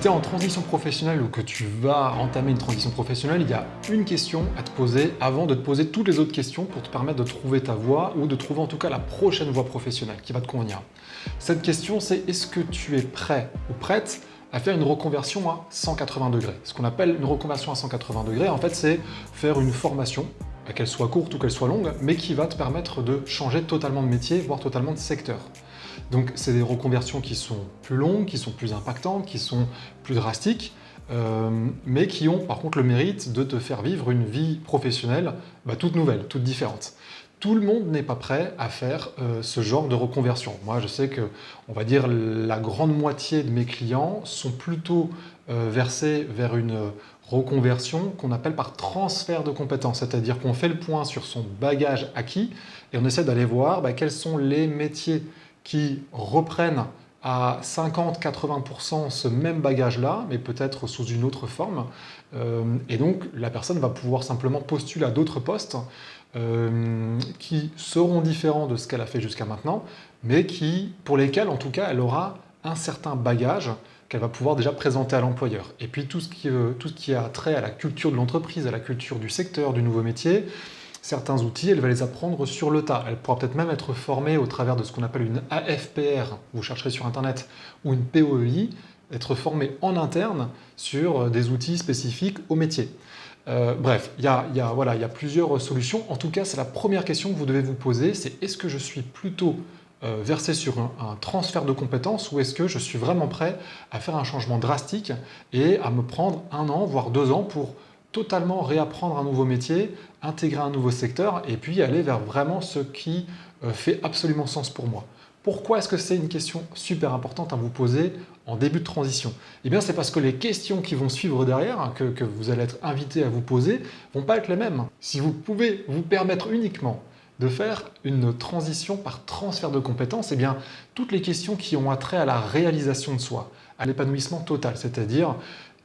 tu es en transition professionnelle ou que tu vas entamer une transition professionnelle, il y a une question à te poser avant de te poser toutes les autres questions pour te permettre de trouver ta voie ou de trouver en tout cas la prochaine voie professionnelle qui va te convenir. Cette question, c'est est-ce que tu es prêt ou prête à faire une reconversion à 180 degrés? Ce qu'on appelle une reconversion à 180 degrés, en fait, c'est faire une formation, qu'elle soit courte ou qu'elle soit longue, mais qui va te permettre de changer totalement de métier, voire totalement de secteur. Donc c'est des reconversions qui sont plus longues, qui sont plus impactantes, qui sont plus drastiques, mais qui ont par contre le mérite de te faire vivre une vie professionnelle toute nouvelle, toute différente. Tout le monde n'est pas prêt à faire ce genre de reconversion. Moi, je sais que, on va dire, la grande moitié de mes clients sont plutôt versés vers une reconversion qu'on appelle par transfert de compétences, c'est-à-dire qu'on fait le point sur son bagage acquis et on essaie d'aller voir quels sont les métiers qui reprennent à 50-80% ce même bagage-là, mais peut-être sous une autre forme. Et donc, la personne va pouvoir simplement postuler à d'autres postes qui seront différents de ce qu'elle a fait jusqu'à maintenant, mais pour lesquels, en tout cas, elle aura un certain bagage qu'elle va pouvoir déjà présenter à l'employeur. Et puis, tout ce qui a trait à la culture de l'entreprise, à la culture du secteur, du nouveau métier, certains outils, elle va les apprendre sur le tas. Elle pourra peut-être même être formée au travers de ce qu'on appelle une AFPR, vous chercherez sur Internet, ou une POEI, être formée en interne sur des outils spécifiques au métier. Bref, il y a plusieurs solutions. En tout cas, c'est la première question que vous devez vous poser, c'est est-ce que je suis plutôt versé sur un transfert de compétences ou est-ce que je suis vraiment prêt à faire un changement drastique et à me prendre 1 an, voire 2 ans pour totalement réapprendre un nouveau métier, intégrer un nouveau secteur et puis aller vers vraiment ce qui fait absolument sens pour moi. Pourquoi est-ce que c'est une question super importante à vous poser en début de transition? Eh bien, c'est parce que les questions qui vont suivre derrière, que vous allez être invité à vous poser, vont pas être les mêmes. Si vous pouvez vous permettre uniquement de faire une transition par transfert de compétences, eh bien, toutes les questions qui ont attrait à la réalisation de soi, à l'épanouissement total, c'est-à-dire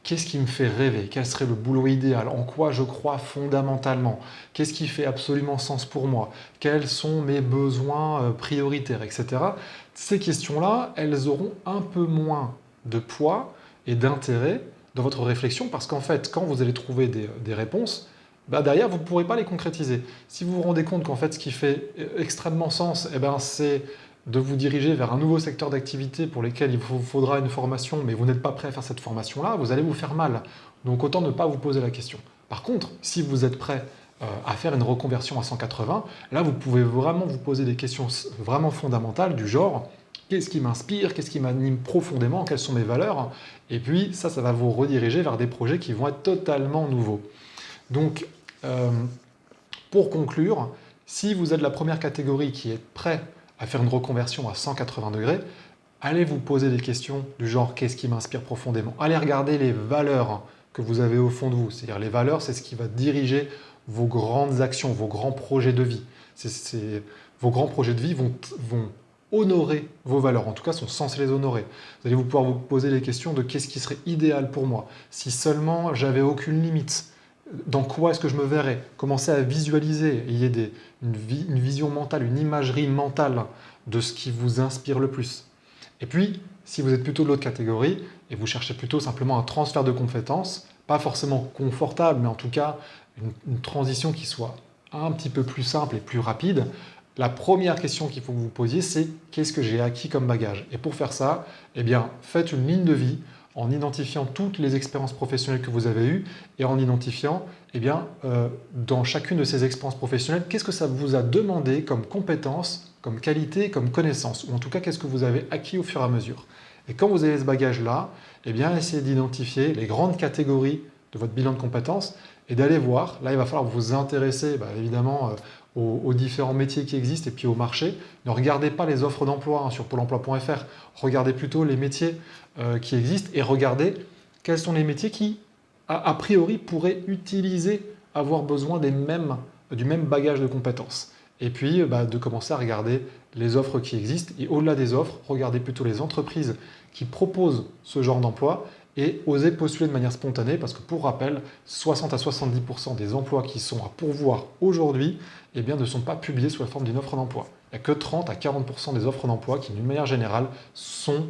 qu'est-ce qui me fait rêver? Quel serait le boulot idéal? En quoi je crois fondamentalement? Qu'est-ce qui fait absolument sens pour moi? Quels sont mes besoins prioritaires, etc. Ces questions-là, elles auront un peu moins de poids et d'intérêt dans votre réflexion parce qu'en fait, quand vous allez trouver des réponses, derrière, vous ne pourrez pas les concrétiser. Si vous vous rendez compte qu'en fait, ce qui fait extrêmement sens, c'est de vous diriger vers un nouveau secteur d'activité pour lequel il vous faudra une formation, mais vous n'êtes pas prêt à faire cette formation-là, vous allez vous faire mal. Donc autant ne pas vous poser la question. Par contre, si vous êtes prêt à faire une reconversion à 180, là vous pouvez vraiment vous poser des questions vraiment fondamentales du genre qu'est-ce qui m'inspire, qu'est-ce qui m'anime profondément, quelles sont mes valeurs, et puis ça va vous rediriger vers des projets qui vont être totalement nouveaux. Donc, pour conclure, si vous êtes la première catégorie qui est prêt à faire une reconversion à 180 degrés, allez vous poser des questions du genre qu'est-ce qui m'inspire profondément? Allez regarder les valeurs que vous avez au fond de vous. C'est-à-dire les valeurs, c'est ce qui va diriger vos grandes actions, vos grands projets de vie. Vos grands projets de vie vont honorer vos valeurs, en tout cas sont censés les honorer. Vous allez pouvoir vous poser les questions de qu'est-ce qui serait idéal pour moi? Si seulement j'avais aucune limite, dans quoi est-ce que je me verrais? Commencer à visualiser, ayez une vision mentale, une imagerie mentale de ce qui vous inspire le plus. Et puis, si vous êtes plutôt de l'autre catégorie et vous cherchez plutôt simplement un transfert de compétences, pas forcément confortable, mais en tout cas une transition qui soit un petit peu plus simple et plus rapide, la première question qu'il faut que vous posiez, c'est qu'est-ce que j'ai acquis comme bagage? Et pour faire ça, faites une ligne de vie en identifiant toutes les expériences professionnelles que vous avez eues et en identifiant, dans chacune de ces expériences professionnelles, qu'est-ce que ça vous a demandé comme compétences, comme qualité, comme connaissances, ou en tout cas, qu'est-ce que vous avez acquis au fur et à mesure. Et quand vous avez ce bagage-là, essayez d'identifier les grandes catégories de votre bilan de compétences et d'aller voir. Là, il va falloir vous intéresser, évidemment, aux différents métiers qui existent et puis au marché. Ne regardez pas les offres d'emploi sur pôle emploi.fr, regardez plutôt les métiers qui existent et regardez quels sont les métiers qui, a priori, pourraient avoir besoin du même bagage de compétences. Et puis, de commencer à regarder les offres qui existent et au-delà des offres, regardez plutôt les entreprises qui proposent ce genre d'emploi et osez postuler de manière spontanée parce que pour rappel, 60 à 70% des emplois qui sont à pourvoir aujourd'hui ne sont pas publiés sous la forme d'une offre d'emploi. Il n'y a que 30 à 40% des offres d'emploi qui, d'une manière générale, sont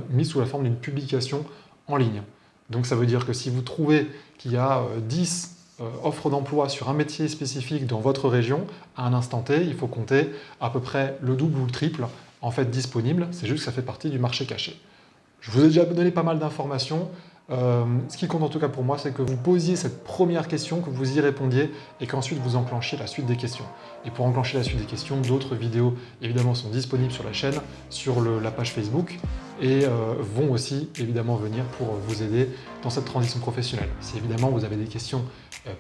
mises sous la forme d'une publication en ligne. Donc ça veut dire que si vous trouvez qu'il y a 10 offres d'emploi sur un métier spécifique dans votre région, à un instant T, il faut compter à peu près le double ou le triple en fait disponible. C'est juste que ça fait partie du marché caché. Je vous ai déjà donné pas mal d'informations. Ce qui compte en tout cas pour moi, c'est que vous posiez cette première question, que vous y répondiez et qu'ensuite vous enclenchiez la suite des questions. Et pour enclencher la suite des questions, d'autres vidéos évidemment sont disponibles sur la chaîne, sur la page Facebook et vont aussi évidemment venir pour vous aider dans cette transition professionnelle. Si évidemment vous avez des questions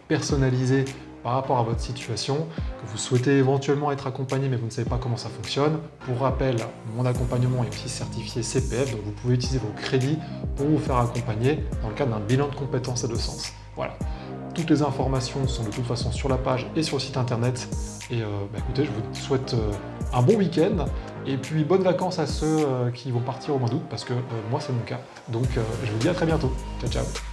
personnalisées par rapport à votre situation, que vous souhaitez éventuellement être accompagné mais vous ne savez pas comment ça fonctionne. Pour rappel, mon accompagnement est aussi certifié CPF, donc vous pouvez utiliser vos crédits pour vous faire accompagner dans le cadre d'un bilan de compétences et de sens. Voilà. Toutes les informations sont de toute façon sur la page et sur le site internet. Et écoutez, je vous souhaite un bon week-end et puis bonnes vacances à ceux qui vont partir au mois d'août parce que moi c'est mon cas. Donc je vous dis à très bientôt. Ciao ciao.